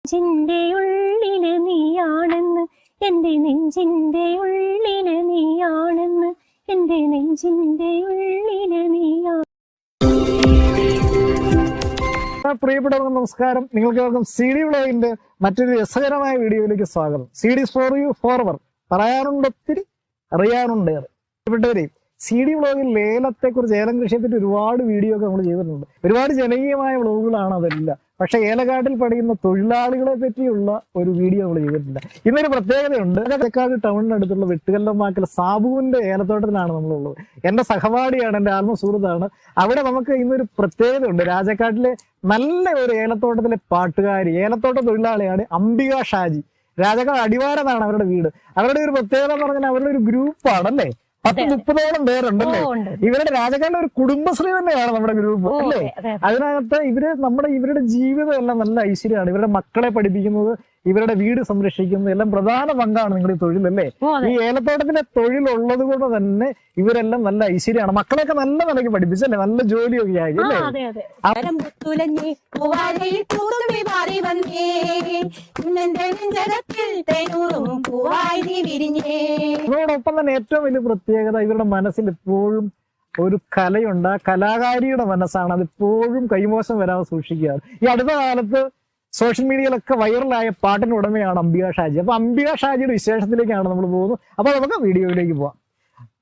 നെഞ്ചിന്റെ ഉള്ളില് നീയാണെന്ന് എന്റെ നെഞ്ചിന്റെ ഉള്ളില് നീയാണെന്ന് എന്റെ നെഞ്ചിന്റെ ഉള്ളില് നീയാണ്. പ്രിയപ്പെട്ടവർക്ക് നമസ്കാരം. നിങ്ങൾക്ക് CD വ്ലോഗിന്റെ മറ്റൊരു രസകരമായ വീഡിയോയിലേക്ക് സ്വാഗതം. CD for you forever. പറയാനുണ്ട് ഒത്തിരി, അറിയാനുണ്ടേറെ. പ്രിയപ്പെട്ടവരെ, CD വ്ലോഗിൽ ലേലത്തെ കുറിച്ച്, ഏലം കൃഷിയെപ്പറ്റി ഒരുപാട് വീഡിയോ ഒക്കെ നമ്മൾ ചെയ്തിട്ടുണ്ട്. ഒരുപാട് ജനകീയമായ വ്ലോഗുകളാണ് അതെല്ലാം. പക്ഷെ ഏലക്കാട്ടിൽ പഠിക്കുന്ന തൊഴിലാളികളെ പറ്റിയുള്ള ഒരു വീഡിയോ നമ്മൾ ചെയ്തിട്ടില്ല. ഇന്നൊരു പ്രത്യേകതയുണ്ട്. ഏലക്കാട് ടൗണിനടുത്തുള്ള വെട്ടുകല്ലമാക്കൽ സാബുവിന്റെ ഏലത്തോട്ടത്തിലാണ് നമ്മളുള്ളത്. എന്റെ സഹപാഠിയാണ്, എന്റെ ആത്മസുഹൃത്താണ്. അവിടെ നമുക്ക് ഇന്നൊരു പ്രത്യേകതയുണ്ട്. രാജക്കാട്ടിലെ നല്ല ഒരു ഏലത്തോട്ടത്തിലെ പാട്ടുകാരി, ഏലത്തോട്ട തൊഴിലാളിയാണ് അംബിക ഷാജി. രാജക്കാട് അടിവാരത്താണ് അവരുടെ വീട്. അവരുടെ ഒരു പ്രത്യേകത എന്ന് പറഞ്ഞാൽ അവരുടെ ഒരു ഗ്രൂപ്പാണ് അല്ലേ. 10-30ഓളം പേരുണ്ടല്ലേ. ഇവരുടെ രാജക്കാരുടെ ഒരു കുടുംബശ്രീ തന്നെയാണ് നമ്മുടെ ഗ്രൂപ്പ് അല്ലേ. അതിനകത്ത് ഇവരുടെ ജീവിതം എല്ലാം നല്ല ഐശ്വര്യമാണ്. ഇവരുടെ മക്കളെ പഠിപ്പിക്കുന്നത്, ഇവരുടെ വീട് സംരക്ഷിക്കുന്നത് എല്ലാം പ്രധാന പങ്കാണ് നിങ്ങളുടെ ഈ തൊഴിൽ അല്ലേ. ഈ ഏലത്തോട്ടത്തിലെ തൊഴിലുള്ളത് കൊണ്ട് തന്നെ ഇവരെല്ലാം നല്ല ഐശ്വര്യമാണ്. മക്കളെയൊക്കെ നല്ല നിലയ്ക്ക് പഠിപ്പിച്ചല്ലേ, നല്ല ജോലിയൊക്കെ ആയി അല്ലേ. അതോടൊപ്പം തന്നെ ഏറ്റവും വലിയ പ്രത്യേകത, ഇവരുടെ മനസ്സിൽ എപ്പോഴും ഒരു കലയുണ്ട്. ആ കലാകാരിയുടെ മനസ്സാണ്. അതിപ്പോഴും കൈമോശം വരാതെ സൂക്ഷിക്കുക. ഈ അടുത്ത കാലത്ത് സോഷ്യൽ മീഡിയയിലൊക്കെ വൈറലായ പാട്ടിന് ഉടമയാണ് അംബിക ഷാജി. അപ്പൊ അംബിക ഷാജിയുടെ വിശേഷത്തിലേക്കാണ് നമ്മൾ പോകുന്നത്. അപ്പൊ നമുക്ക് വീഡിയോയിലേക്ക് പോവാം.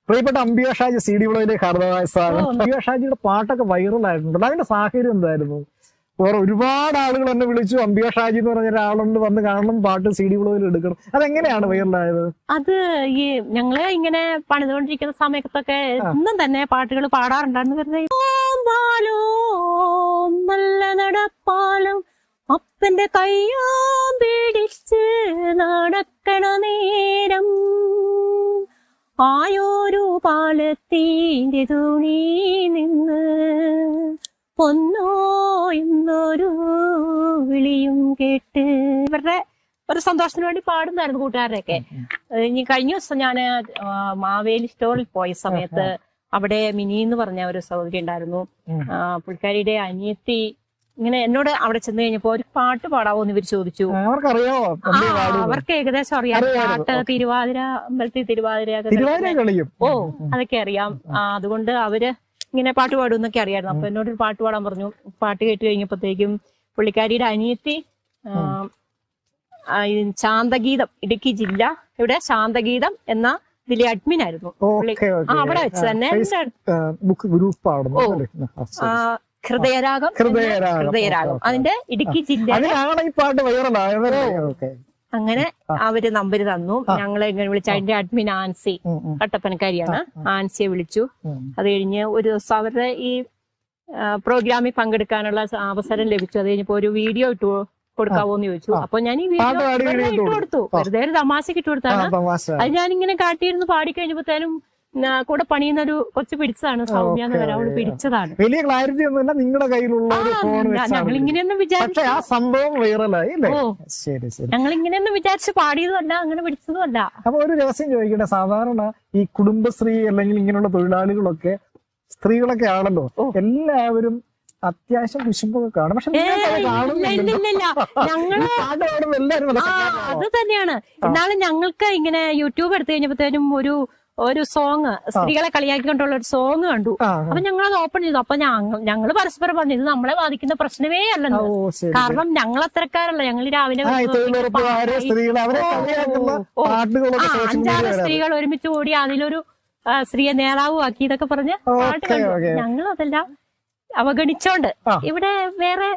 പ്രിയപ്പെട്ട അംബിക ഷാജി CD വ്ലോഗിലേക്ക് ഹാർദവമായ സ്വാഗതം. അംബിക ഷാജിയുടെ പാട്ടൊക്കെ വൈറലായിട്ടുണ്ടല്ലോ. അതിന്റെ സാഹചര്യം എന്തായിരുന്നു? വേറെ ഒരുപാട് ആളുകൾ എന്നെ വിളിച്ചു, അംബിക ഷാജി എന്ന് പറഞ്ഞ ഒരാളുണ്ട്, വന്ന് കാണണം, പാട്ട് CD വ്ലോഗിൽ എടുക്കണം. അതെങ്ങനെയാണ് വൈറലായത്? അത് ഈ ഞങ്ങള് ഇങ്ങനെ പണിതുകൊണ്ടിരിക്കുന്ന സമയത്തൊക്കെ എന്നും തന്നെ പാട്ടുകൾ പാടാറുണ്ടായിരുന്നു. വെറുതെ നല്ല നടപ്പാലും അപ്പന്റെ കയ്യോ പിടിച്ച് നടക്കണ നേരം ആയോരു പാലത്തിന്റെ തുണി നിന്ന് ഒന്നോ എന്നൊരു വിളിയും കേട്ട് ഇവരുടെ ഒരു സന്തോഷത്തിന് വേണ്ടി പാടുന്നായിരുന്നു കൂട്ടുകാരുടെയൊക്കെ. ഇനി കഴിഞ്ഞ ദിവസം ഞാന് മാവേലി സ്റ്റോറിൽ പോയ സമയത്ത് അവിടെ മിനി എന്ന് പറഞ്ഞ ഒരു സഹോദരി ഉണ്ടായിരുന്നു. പുള്ളിക്കാരിയുടെ അനിയത്തി ഇങ്ങനെ എന്നോട് അവിടെ ചെന്ന് കഴിഞ്ഞപ്പോ ഒരു പാട്ട് പാടാവോ എന്ന് ഇവർ ചോദിച്ചു. അവർക്ക് ഏകദേശം അറിയാം പാട്ട്. തിരുവാതിര, അമ്പലത്തിൽ തിരുവാതിര അതൊക്കെ അറിയാം. അതുകൊണ്ട് അവര് ഇങ്ങനെ പാട്ട് പാടും എന്നൊക്കെ അറിയായിരുന്നു. അപ്പൊ എന്നോട് ഒരു പാട്ട് പാടാൻ പറഞ്ഞു. പാട്ട് കേട്ട് കഴിഞ്ഞപ്പോഴത്തേക്കും പുള്ളിക്കാരിയുടെ അനിയത്തി ശാന്തഗീതം, ഇടുക്കി ജില്ല ഇവിടെ ശാന്തഗീതം എന്ന ഇതിലെ അഡ്മിൻ ആയിരുന്നു. അവിടെ വെച്ച് തന്നെ ഹൃദയരാഗം അതിന്റെ ഇടുക്കി ജില്ല. അങ്ങനെ അവര് നമ്പര് തന്നു. ഞങ്ങളെ ഇങ്ങനെ വിളിച്ചു. അതിന്റെ അഡ്മിൻ ആൻസി, കട്ടപ്പനക്കാരിയാണ്. ആൻസിയെ വിളിച്ചു. അത് കഴിഞ്ഞ് ഒരു ദിവസം അവരുടെ ഈ പ്രോഗ്രാമിൽ പങ്കെടുക്കാനുള്ള അവസരം ലഭിച്ചു. അത് കഴിഞ്ഞപ്പോ ഒരു വീഡിയോ ഇട്ടു കൊടുക്കാവോന്ന് ചോദിച്ചു. അപ്പൊ ഞാൻ ഈ വീഡിയോ ഇട്ട് കൊടുത്തു. വെറുതെ ഒരു തമാശക്ക് ഇട്ട് കൊടുത്താണ്. അത് ഞാനിങ്ങനെ കാട്ടിയിരുന്നു. പാടിക്കഴിഞ്ഞപ്പോഴത്തേനും കൂടെ പണിയുന്ന ഒരു കൊച്ചു പിടിച്ചതാണ്, സൗമ്യ എന്ന് വരാൻ പിടിച്ചതാണ്. വലിയ ക്ലാരിറ്റി ഒന്നുമില്ല നിങ്ങളുടെ കയ്യിലുള്ള ഞങ്ങൾ ഇങ്ങനെയൊന്നും വിചാരിച്ചു. ആ സംഭവം വൈറലായി. ഞങ്ങൾ ഇങ്ങനെയൊന്നും വിചാരിച്ച് പാടിയതുമല്ല, അങ്ങനെ പിടിച്ചതുമല്ല. അപ്പൊ ഒരു രഹസ്യം ചോദിക്കട്ടെ. സാധാരണ ഈ കുടുംബശ്രീ അല്ലെങ്കിൽ ഇങ്ങനെയുള്ള തൊഴിലാളികളൊക്കെ സ്ത്രീകളൊക്കെ ആണല്ലോ, എല്ലാവരും അത്യാവശ്യം കുശുമ്പൊക്കെ കാണും. പക്ഷെ അത് തന്നെയാണ്. എന്നാലും ഞങ്ങൾക്ക് ഇങ്ങനെ യൂട്യൂബ് എടുത്തു കഴിഞ്ഞപ്പോഴത്തേനും ഒരു സോങ്, സ്ത്രീകളെ കളിയാക്കിക്കൊണ്ടുള്ള ഒരു സോങ് കണ്ടു. അപ്പൊ ഞങ്ങളത് ഓപ്പൺ ചെയ്തു. അപ്പൊ ഞങ്ങള് പരസ്പരം പറഞ്ഞു, ഇത് നമ്മളെ ബാധിക്കുന്ന പ്രശ്നമേ അല്ലെന്ന്. കാരണം ഞങ്ങൾ അത്തരക്കാരല്ല. ഞങ്ങൾ രാവിലെ 5-6 സ്ത്രീകൾ ഒരുമിച്ച് കൂടി അതിലൊരു സ്ത്രീയെ നേതാവും ആക്കി ഇതൊക്കെ പറഞ്ഞ് പാട്ട് കണ്ടു. ഞങ്ങളതെല്ലാം അവഗണിച്ചോണ്ട് ഇവിടെ വേറെ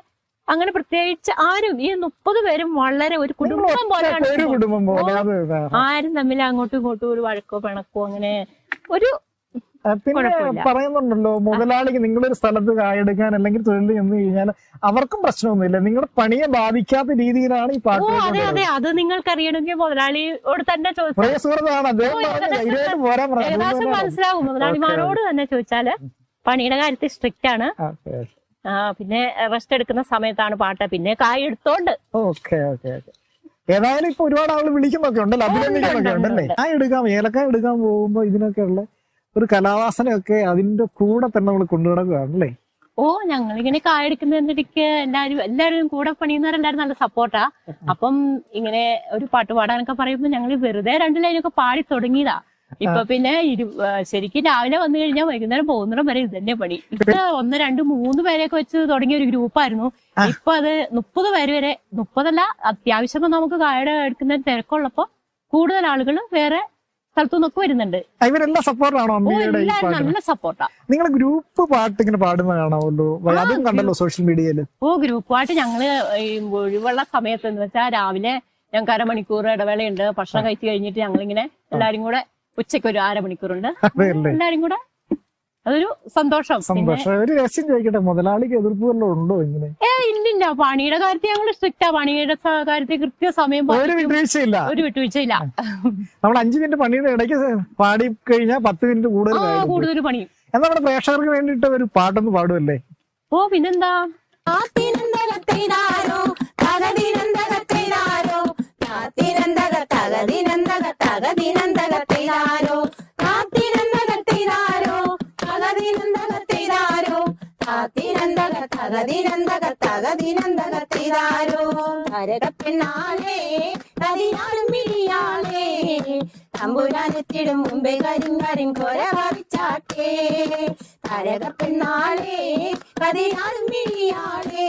അങ്ങനെ പ്രത്യേകിച്ച് ആരും, ഈ 30 പേരും വളരെ ഒരു കുടുംബം പോലെയാണ്. ആരും തമ്മിൽ അങ്ങോട്ടും ഇങ്ങോട്ടും ഒരു വഴക്കോ പിണക്കോ അങ്ങനെ ഒരു. പിന്നെ പറയുന്നുണ്ടല്ലോ, മുതലാളിക്ക് നിങ്ങളൊരു സ്ഥലത്ത് കായെടുക്കാൻ അല്ലെങ്കിൽ തൊഴിൽ ചെന്ന് കഴിഞ്ഞാൽ അവർക്കും പ്രശ്നമൊന്നുമില്ല. നിങ്ങളുടെ പണിയെ ബാധിക്കാത്ത രീതിയിലാണ് ഈ പാട്ട്. അതെ, അത് നിങ്ങൾക്ക് അറിയണമെങ്കിൽ മുതലാളിയോട് തന്നെ ഏകദേശം മനസ്സിലാവും. മുതലാളിമാരോട് തന്നെ ചോദിച്ചാല് പണിയുടെ കാര്യത്തിൽ സ്ട്രിക്റ്റ് ആണ്. പിന്നെ റെസ്റ്റ് എടുക്കുന്ന സമയത്താണ് പാട്ട്. പിന്നെ കായ എടുത്തോണ്ട്. ഏതായാലും ഇപ്പൊ ഒരുപാട് ആള് വിളിക്കുന്നൊക്കെ ഉണ്ടല്ലോ, അഭിനന്ദിക്കുന്നൊക്കെ ഉണ്ടല്ലേ. ഏലക്കായ എടുക്കാൻ പോകുമ്പോ ഇതിനൊക്കെ ഉള്ള ഒരു കലാവാസനയൊക്കെ അതിന്റെ കൂടെ തന്നെ നമ്മൾ കൊണ്ടുനടക്കുകയാണല്ലേ. ഓ ഞങ്ങളിങ്ങനെ കായെടുക്കുന്നതിനിടയ്ക്ക് എല്ലാരും കൂടെ പണിയുന്നവരെല്ലാരും നല്ല സപ്പോർട്ടാ. അപ്പം ഇങ്ങനെ ഒരു പാട്ട് പാടാനൊക്കെ പറയുമ്പോ ഞങ്ങള് വെറുതെ 2 ലൈനൊക്കെ പാടി തുടങ്ങിയതാ. ഇപ്പൊ പിന്നെ ശരിക്കും രാവിലെ വന്നു കഴിഞ്ഞാൽ വൈകുന്നേരം പോകുന്നിടം വരെ ഇത് തന്നെ പണി. ഇപ്പൊ 1, 2, 3 പേരെയൊക്കെ വെച്ച് തുടങ്ങിയ ഒരു ഗ്രൂപ്പായിരുന്നു. ഇപ്പൊ അത് 30 പേര് വരെ, 30 അത്യാവശ്യം നമുക്ക് കായ എടുക്കുന്ന തിരക്കുള്ളപ്പോ കൂടുതൽ ആളുകൾ വേറെ സ്ഥലത്തു നിന്നൊക്കെ വരുന്നുണ്ട്. ഇവരെല്ലാം സപ്പോർട്ടാണോ? നല്ല സപ്പോർട്ടാ. നിങ്ങൾ ഗ്രൂപ്പ് പാട്ട് ഇങ്ങനെ പാടുന്ന കാണാമല്ലോ, അതും കണ്ടല്ലോ സോഷ്യൽ മീഡിയയില്. ഗ്രൂപ്പ് പാട്ട് ഞങ്ങള് ഒഴിവുള്ള സമയത്ത് എന്ന് വെച്ചാൽ രാവിലെ ഞങ്ങൾക്ക് 1/2 മണിക്കൂർ ഇടവേളയുണ്ട്. ഭക്ഷണം കഴിച്ചു കഴിഞ്ഞിട്ട് ഞങ്ങളിങ്ങനെ എല്ലാരും കൂടെ ഉച്ചയ്ക്ക് ഒരു 1/2 മണിക്കൂറുണ്ട്, എല്ലാരും കൂടെ അതൊരു സന്തോഷം. ഒരു രസം ചോദിക്കട്ടെ, മുതലാളിക്ക് എതിർപ്പ് വല്ലതും ഉണ്ടോ ഇങ്ങനെ? ഇല്ലില്ല, പണിയുടെ കാര്യത്തിൽ ഞങ്ങൾ സ്ട്രിക്റ്റാ. പണിയുടെ കാര്യത്തിൽ കൃത്യസമയം ഒരു വിട്ടുവീഴ്ചയില്ല. നമ്മൾ 5 മിനിറ്റ് പണിയുടെ ഇടയ്ക്ക് പാടി കഴിഞ്ഞാൽ 10 മിനിറ്റ് കൂടുതൽ പണി. നമ്മുടെ പ്രേക്ഷകർക്ക് വേണ്ടിട്ട് ഒരു പാട്ടൊന്ന് പാടുമല്ലേ? പിന്നെന്താ. പെണ്ണാളേ കതിനാളും മിഴിയാളേ തമ്പുരാനെത്തിടും മുമ്പേ കരിങ്കാരൻ കൊര വരിച്ചാട്ടേ. തരക പെണ്ണാളേ കതിനാളും മിഴിയാളേ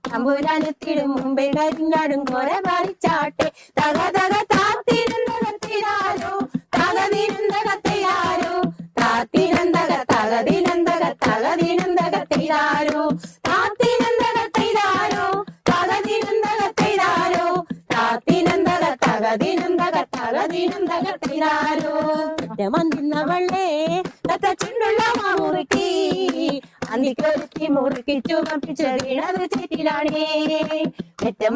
തമ്പുരാനെത്തിടും മുമ്പേ കരിങ്കാടും കൊര വരിച്ചാട്ടെ. തക തക താത്തിരന്തകത്തിരാരോ തകതിരന്തകത്തിരാരോ താത്തിരന്തക തകതിരന്തക തകതിരന്തകത്തിരാരോ താത്തിരന്തകത്തിരാരോ തകതിരന്തകത്തിരാരോ താത്തിരന്തക തകതിരന്തക തകതിരന്തകത്തിരാരോ. മന്തിന്നവളേ തത്ത ചുണ്ടുള്ള മാമുറുക്കി അന്തിക്കൊരുത്തി മുറുക്കിച്ചു കമ്പിച്ച് വീണത് ചേറ്റിലാണേ.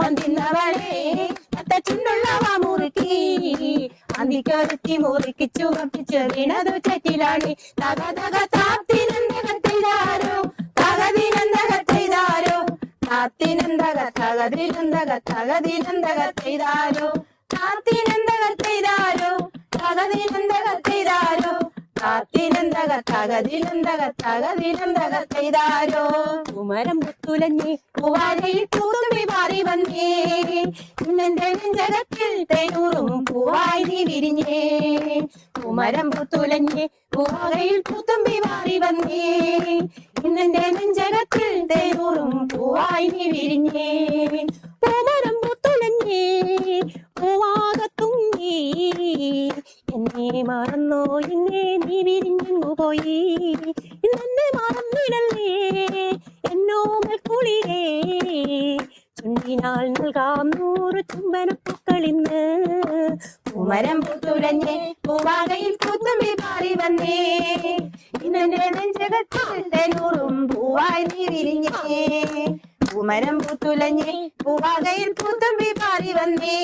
മന്തിന്നവളേ തത്ത ചുണ്ടുള്ള മാമുറുക്കി അന്തിക്കൊരുത്തി മുറുക്കിച്ചു കമ്പിച്ച് വീണത് ചേറ്റിലാണേ. തക തക താത്തിനന്തകത്തിരാരോ തകതിനന്തകത്തിരാരോ താത്തിനന്തക തകതിനന്തക തകതിനന്തകത്തിരാരോ താത്തിനന്തകത്തിരാരോ തകതിനന്തകത്തിരാരോ താത്തിനന്തക തകതിനന്തക തകതിനന്തകത്തിരാരോ. കുമരം പുത്തുലഞ്ഞേ പൂവാലയിൽ പൂത്തുമ്പി മാറി വന്നേ ഇന്നെന്റെ നെഞ്ചകത്തിൽ തേനൂറും പൂവായി നീ വിരിഞ്ഞേ. കുമരം പുത്തുലഞ്ഞേ പൂവാലയിൽ പൂത്തുമ്പി മാറി വന്നേ ഇന്നെന്റെ നെഞ്ചകത്തിൽ തേനൂറും പൂവായി നീ വിരിഞ്ഞേ. പൂമരം പുത്തുലഞ്ഞേ പൂവാകത്തുങ്ങി എന്നെ മറന്നോ എന്നെ നീ വിരിഞ്ഞു പോയി. ഇന്നെ മറന്നിടല്ലേ എന്നോമൽ കുളിരേ ചുണ്ടിനാൽ നൽകാം 100 ചുംബനപ്പൂക്കളിന്ന്. പൂമരം പൂത്തുലഞ്ഞേ പൂവാകയിൽ പൂത്തുമ്പി മാറി വന്നേ ഇന്നെന്റെ നെഞ്ചകത്തിൽ തേനൂറും പൂവായി നീ വിരിഞ്ഞേ. പൂമരം പൂത്തുലഞ്ഞേ പൂവാകയിൽ പൂത്തുമ്പി മാറി വന്നേ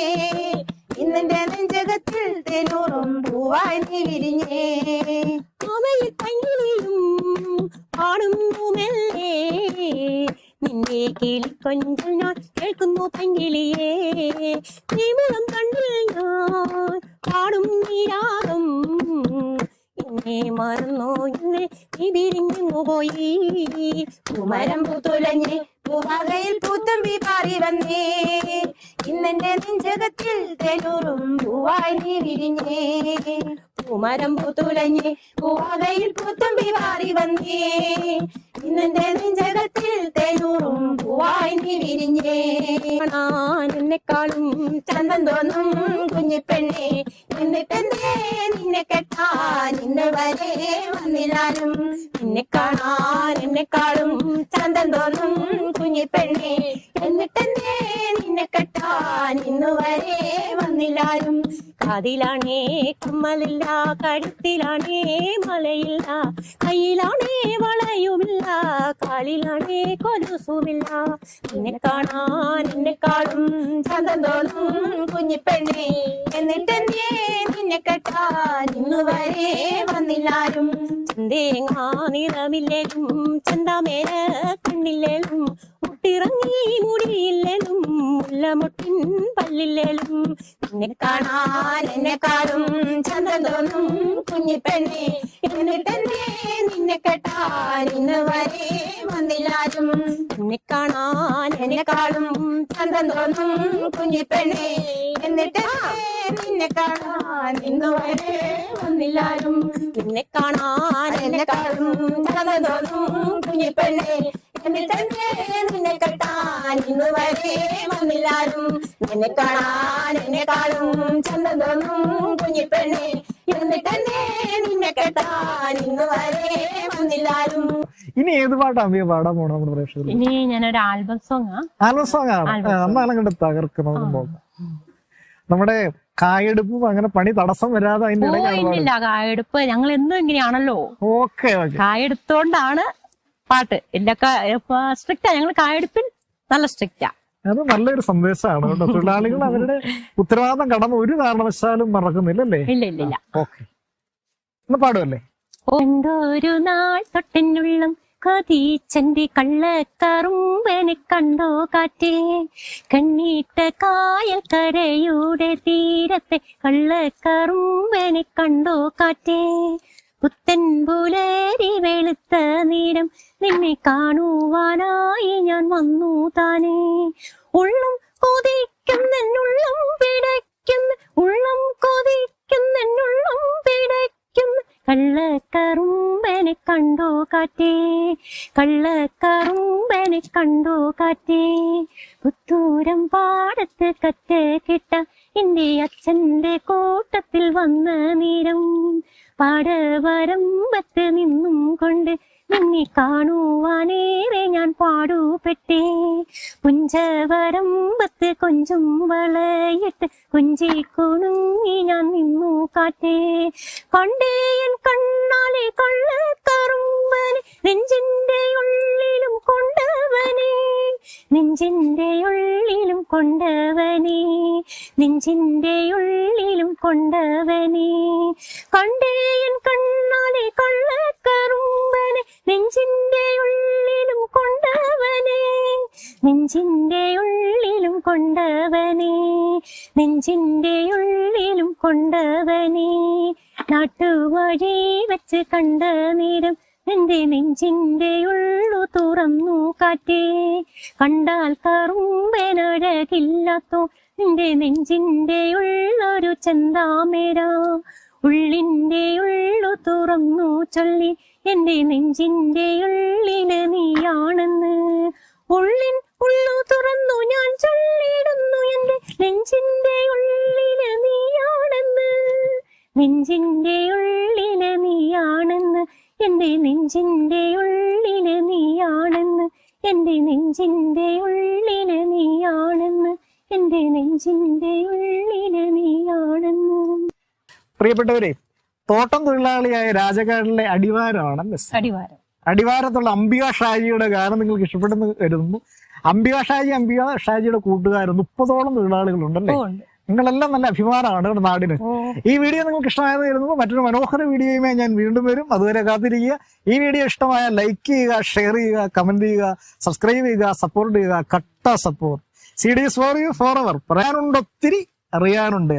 ഇന്നെന്റെ നെഞ്ചകത്തിൽ തേനൂറും പൂവായി നീ വിരിഞ്ഞേ. അവയിൽ പൈകിളിയും പാടുന്നുമല്ലേ നിന്റെ കിളിക്കൊഞ്ചൽ ഞാൻ കേൾക്കുന്നു പൈകിളിയേ. നിമിളം കണ്ണിൽ ഞാൻ പാടും നീരാകും എന്നെ മറന്നോ എന്നെ നീ വിരിഞ്ഞു പോയി. പൂമരം പൂത്തുലഞ്ഞേ പൂവാകയിൽ പൂത്തുമ്പി പാറി വന്നേ ഇന്നെന്റെ നെഞ്ചകത്തിൽ തേനൂറും പൂവായി നീ വിരിഞ്ഞേ. പൂമരം പൂത്തുലഞ്ഞേ പൂവാകയിൽ പൂത്തുമ്പി പാറി വന്നേ ഇന്നെന്റെ നെഞ്ചകത്തിൽ തേനൂറും പൂവായി നീ വിരിഞ്ഞേ. എന്നെക്കാളും ചന്തം തോന്നും കുഞ്ഞിപ്പെണ്ണെ എന്നിട്ടെന്തേ നിന്നെ കെട്ടാൻ ഇന്ന് വരെ വന്നില്ലാലും. നിന്നെ കാണാൻ എന്നെക്കാളും ചന്തം തോന്നും കുഞ്ഞിപ്പെണ്ണെ എന്നിട്ടെന്തേ നിന്നെ കെട്ടാൻ ഇന്നു വരെ വന്നില്ലാലും. കാതിലാണേ കമ്മലില്ല കഴുത്തിലാണേ മലയില്ല കയ്യിലാണേ വളയുമില്ല കാലിലാണേ കൊലുസുമില്ല. നിന്നെ കാണാൻ എന്നെക്കാളും ചന്തം തോന്നും കുഞ്ഞിപ്പെണ്ണെ എന്നിട്ടെന്തേ നിന്നെ കെട്ടാൻ ഇന്നു വരെ വന്നില്ലാലും. ചെന്തേങ്ങാ നിറമില്ലേലും ചന്താമേല കണ്ണില്ലേലും മുട്ടിറങ്ങി മുടിയില്ലേലും മുല്ലമൊട്ടിൻ പല്ലില്ലേലും നിന്നെ കാണാൻ എന്നെക്കാളും ചന്തം തോന്നും കുഞ്ഞിപ്പെണ്ണെ എന്നിട്ടെന്നെ നിന്നെ കെട്ടാൻ ഇന്ന് വരെ വന്നില്ലാരും നിന്നെ കാണാൻ എന്നെക്കാളും ചന്തം തോന്നും കുഞ്ഞിപ്പെണ്ണെ എന്നിട്ടെന്നെ നിന്നെ കാണാൻ ഇന്ന് വരെ വന്നില്ലാരും നിന്നെ കാണാൻ എന്നെക്കാളും ചന്തം തോന്നും കുഞ്ഞിപ്പെണ്ണെ എന്നിട്ടെന്നെ നിന്നെ കെട്ടാൻ ഇന്ന് വരെ വന്നില്ലാരും നിന്നെ കാണാൻ എന്നെക്കാളും ചന്തം തോന്നും കുഞ്ഞിപ്പെണ്ണെ എന്നിട്ടെന്നെ നിന്നെ കെട്ടാൻ ഇന്ന് വരെ വന്നില്ലാരും. ഇനി ഏത് പാട്ടാ അമ്പിയ പാടാൻ പോണോ നമ്മുടെ പ്രേക്ഷകർ? ഇനി ഞാനൊരു ആൽബം സോങ് ആൽബം സോങ് ആണ്. എന്നാലും കണ്ട് തകർക്ക് നമുക്ക് നോക്കാം. നമ്മുടെ കായെടുപ്പും അങ്ങനെ പണി തടസ്സം വരാതെ അതിന്റെ ഇല്ല കായെടുപ്പ് ഞങ്ങൾ എന്നും ഇങ്ങനെയാണല്ലോ. ഓക്കെ കായെടുത്തോണ്ടാണ് പാട്ട് ഇല്ലൊക്കെ സ്ട്രിക്റ്റാ. ഞങ്ങൾ കായെടുപ്പിൽ നല്ല സ്ട്രിക്റ്റാ. അത് നല്ലൊരു സന്ദേശമാണ് കേട്ടോ. തൊഴിലാളികൾ അവരുടെ ഉത്തരവാദിത്തം കടന്ന് ഒരു കാരണവശാലും മറക്കുന്നില്ലല്ലേ? ഇല്ല. ഓക്കെ, ഒന്ന് പാടുമല്ലേ? ഒരു നാൾ തൊട്ടെന്നുള്ളം കൊതിച്ചന്റെ കള്ളക്കറുമ്പനെ കണ്ടോ കാറ്റേ, കണ്ണീട്ട കായൽ കരയുടെ തീരത്തെ കള്ളക്കറുമ്പനെ കണ്ടോ കാറ്റേ, പുത്തൻ പുലരി വെളുത്ത നേരം നിന്നെ കാണുവാനായി ഞാൻ വന്നു താനേ, ഉള്ളം കൊതിക്കുന്നെന്നുള്ളം പിടയ്ക്കുന്ന ഉള്ളം കൊതിക്കുന്നെന്നുള്ളം പിടയ്ക്കുന്ന കള്ളക്കറുമ്പനെ കണ്ടോ കാറ്റേ, കള്ളക്കറുമ്പനെ കണ്ടോ കാറ്റേ, പുത്തൂരം പാടത്ത് കറ്റ കിട്ട എന്റെ അച്ഛന്റെ കൂട്ടത്തിൽ വന്ന നേരം, പാടവരമ്പത്ത് നിന്നും കൊണ്ട് നിന്നെ കാണുവാനേറെ ഞാൻ പാടുപെട്ടേ, പുഞ്ചവരമ്പത്ത് കൊഞ്ചും വളയിട്ട് കൊഞ്ചി കുണുങ്ങി ഞാൻ നിന്നു കാറ്റേ, കണ്ടേയൻ കണ്ണാലെ കള്ളക്കറുമ്പനെ നെഞ്ചിന്റെ ഉള്ളിലും കൊണ്ടവനെ, നെഞ്ചിന്റെ ഉള്ളിലും കൊണ്ടവനെ, നെഞ്ചിന്റെ ഉള്ളിലും കൊണ്ടവനെ, കണ്ടേയൻ കണ്ണാലെ കള്ളക്കറുമ്പനെ നെഞ്ചിന്റെ ഉള്ളിലും കൊണ്ടവനെ, നെഞ്ചിന്റെ ഉള്ളിലും കൊണ്ടവനെ, നെഞ്ചിന്റെ ഉള്ളിലും കൊണ്ടവനെ, നാട്ടുവഴി വെച്ച് കണ്ട നേരം എന്റെ നെഞ്ചിന്റെ ഉള്ളു തുറന്നു കാറ്റേ, കണ്ടാൽ കറുമ്പനഴകില്ലാത്തോ എന്റെ നെഞ്ചിന്റെ ഉള്ളൊരു ചെന്താമര, ഉള്ളിന്റെ ഉള്ളു തുറന്നു ചൊല്ലി എന്റെ നെഞ്ചിന്റെ ഉള്ളില് നീയാണെന്ന്, ഉള്ളിൻ ഉള്ളു തുറന്നു ഞാൻ ചൊല്ലിടുന്നു എന്റെ നെഞ്ചിന്റെ ഉള്ളില് നീയാണെന്ന്, നെഞ്ചിന്റെ ഉള്ളില് നീയാണെന്ന്, എന്റെ നെഞ്ചിന്റെ ഉള്ളില് നീയാണെന്ന്, എന്റെ നെഞ്ചിന്റെ ഉള്ളില് നീയാണെന്ന്, എന്റെ നെഞ്ചിന്റെ ഉള്ളില് നീയാണെന്ന്. പ്രിയപ്പെട്ടവരെ, തോട്ടം തൊഴിലാളിയായ രാജകാടിലെ അടിവാരമാണ് അടിവാരം. അടിവാരത്തുള്ള അംബിക ഷാജിയുടെ ഗാനം നിങ്ങൾക്ക് ഇഷ്ടപ്പെടുന്നു കരുതുന്നു. അംബിക ഷാജിയുടെ കൂട്ടുകാർ 30ഓളം തൊഴിലാളികളുണ്ടല്ലേ? നിങ്ങളെല്ലാം നല്ല അഭിമാനമാണ് നമ്മുടെ നാടിന്. ഈ വീഡിയോ നിങ്ങൾക്ക് ഇഷ്ടമായത് കരുതുന്നു. മറ്റൊരു മനോഹര വീഡിയോയുമായി ഞാൻ വീണ്ടും വരും. അതുവരെ കാത്തിരിക്കുക. ഈ വീഡിയോ ഇഷ്ടമായാൽ ലൈക്ക് ചെയ്യുക, ഷെയർ ചെയ്യുക, കമന്റ് ചെയ്യുക, സബ്സ്ക്രൈബ് ചെയ്യുക, സപ്പോർട്ട് ചെയ്യുക. കട്ട support. CDs for you forever. പറയാനുണ്ട് ഒത്തിരി, അറിയാനുണ്ട്.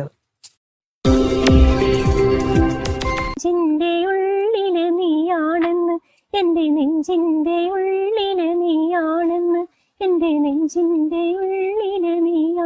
നെഞ്ചിന്റെ ഉള്ളില് നീയാണെന്ന്, എന്റെ നെഞ്ചിന്റെ ഉള്ളില് നീയാണെന്ന്, എന്റെ നെഞ്ചിന്റെ ഉള്ളില് നീയാ